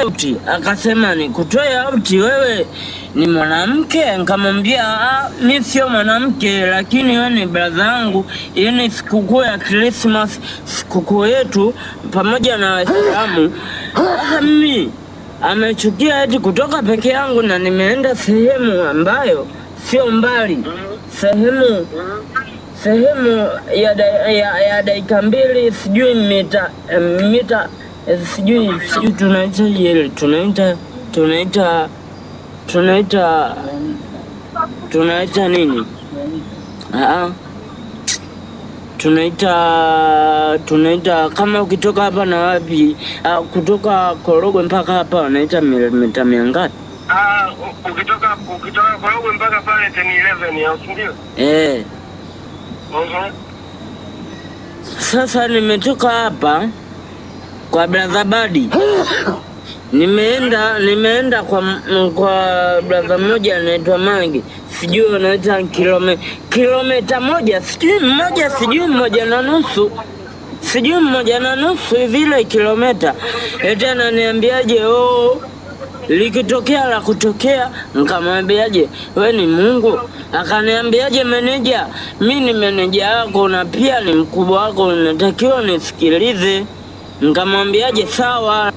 auti. Akasema nikutoe auti, wewe ni mwanamke? Nikamwambia mimi sio mwanamke, lakini wewe ni brother yangu. Hii ni sikukuu ya Christmas, sikukuu yetu pamoja na Waislamu. Sasa mimi amechukia eti kutoka peke yangu, na nimeenda sehemu ambayo sio mbali, sehemu ya dakika 2, sijui mita sijui tunaita yele, tunaita nini? Tunaita kama ukitoka hapa na wapi, kutoka Korogwe mpaka hapa wanaita mita 100 ngapi? Ukitoka Korogwe mpaka pale 10-11 au ndio? Sasa nimetoka hapa kwa brother Badi. Nimeenda kwa brother mmoja anaitwa Mangi. Sijui anaita kilomita moja, sijui 1.5, sijui 1.5 vile kilomita. Eti ananiambiaje, likitokea la kutokea. Nikamwambiaje, we ni Mungu? Akaniambiaje, meneja, mimi ni meneja yako na pia ni mkubwa wako, natakiwa nisikilize. Nikamwambiaje sawa.